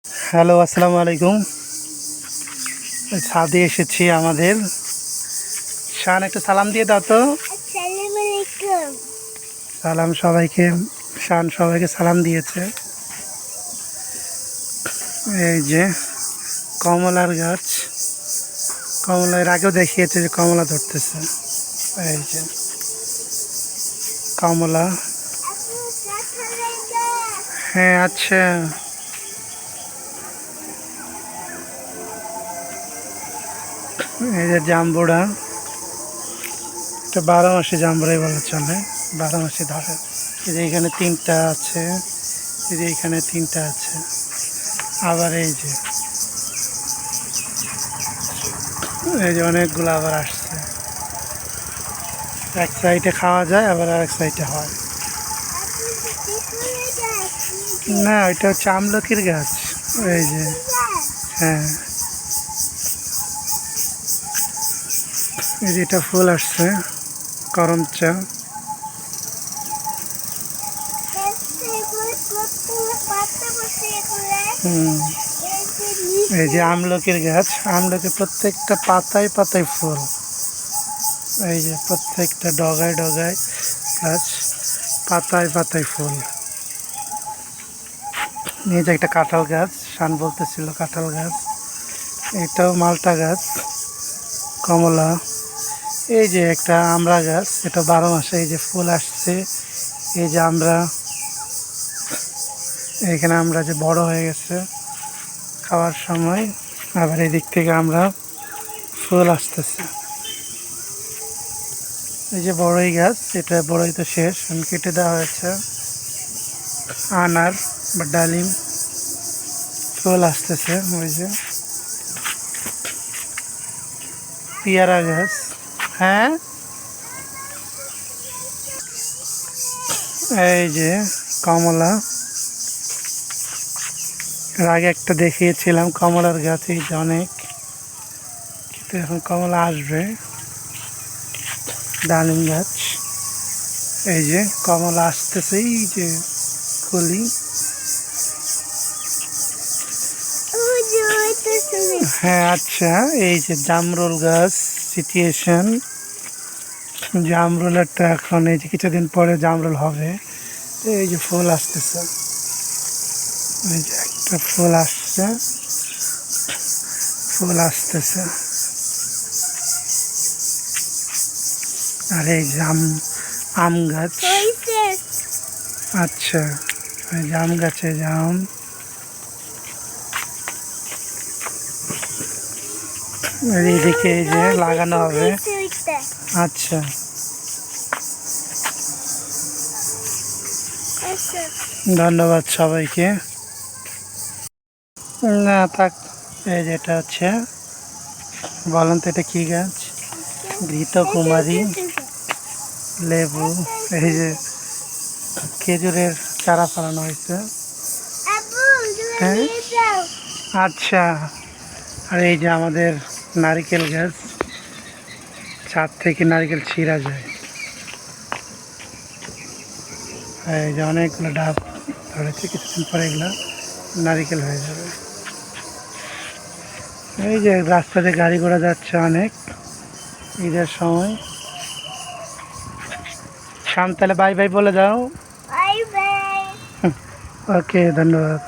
Hello, আসসালামু আলাইকুম। ছাদে এসেছি আমাদের। শান, একটা সালাম দিয়ে দাও তো। আসসালামু আলাইকুম। সালাম সবাইকে। শান সবাইকে সালাম দিয়েছে। এই যে কমলার গাছ, কমলা এর আগেও দেখিয়েছে যে কমলা ধরতেছে। এই যে কমলা। আপু কাঁঠালের গাছ। হ্যাঁ, আচ্ছা। এই যে জাম্বুরা, এটা 12 মাসে জাম্বুরাই বলা চলে, 12 মাসে ধরে। এই যে এখানে 3টা আছে, এই যে এখানে 3টা আছে। আবার এই যে অনেকগুলো আবার আসছে। এক সাইডে খাওয়া যায়, আবার আরেক সাইডে হয়। আপু ত্রিফলের গাছ নিচে। না, ওইটা হচ্ছে আমলকির গাছ। এই যে, গাছ। হ্যাঁ, এই যে এটা ফুল আসছে, করমচা। এগুলো কতগুলো পাতা বসে এগুলো। হুম, এই যে এই যে নিচে। আমলকির গাছ, আমলকি প্রত্যেকটা পাতায় পাতায় ফুল। এই যে প্রত্যেকটা ডগায় ডগায় গাছ, পাতায় পাতায় ফুল। এই যে একটা কাঁঠাল গাছ, শান বলতেছিল কাঁঠাল গাছ। এটাও মালটা গাছ, কমলা। এই যে একটা আমড়া গাছ, এটা 12 মাসে এই যে ফুল আসছে। এই যে আমরা, এখানে আমরা যে বড় হয়ে গেছে খাওয়ার সময়। আবার এই দিক থেকে আমরা ফুল আসতেছে। এই যে বড়ই গাছ, এটা বড়ই তো শেষ, কেটে দেওয়া হয়েছে। আনার বা ডালিম, ফুল আসতেছে। ওই যে পেয়ারা গাছ। হ্যাঁ, এই যে কমলা, এর আগে একটা দেখিয়েছিলাম কমলার গাছ। এই যে অনেক, কিন্তু এখন কমলা আসবে। ডালিম গাছ, এই যে কমলা আসতেছে। এই যে কলি। ওই যে ওইটা শুনে। হ্যাঁ, আচ্ছা। এই যে জামরুল গাছ সিচুয়েশন, জামরুলেরটা এখন এই যে কিছুদিন পরে জামরুল হবে। এই যে ফুল আসতেছে, এই যে একটা ফুল আসছে, ফুল আসতেছে। আর এই যে আম গাছ। হইছে। আচ্ছা, এই যে আম গাছে জাম। আর এইদিকে এই যে লাগানো হবে। হইছে ওইটা। আচ্ছা, আচ্ছা। ধন্যবাদ সবাইকে। না থাক। এই যেটা হচ্ছে, বলেন তো এটা কি গাছ? ঘৃতকুমারী, লেবু। এই যে খেজুরের চারা ফলানো হয়েছে। আপু তুমি হ্যাঁ, নিয়ে যাও। আচ্ছা। আর এই যে আমাদের নারকেল গাছ, ছাদ থেকে নারকেল ছিঁড়া যায়। এই যে অনেকগুলো ডাব ধরেছে, কিছুদিন পরে এগুলো নারকেল হয়ে যাবে। এই যে রাস্তাতে গাড়ি ঘোড়া যাচ্ছে অনেক, ঈদের সময়। শাম, তাহলে বাই বাই বলে দাও। Bye bye. ওকে, ধন্যবাদ।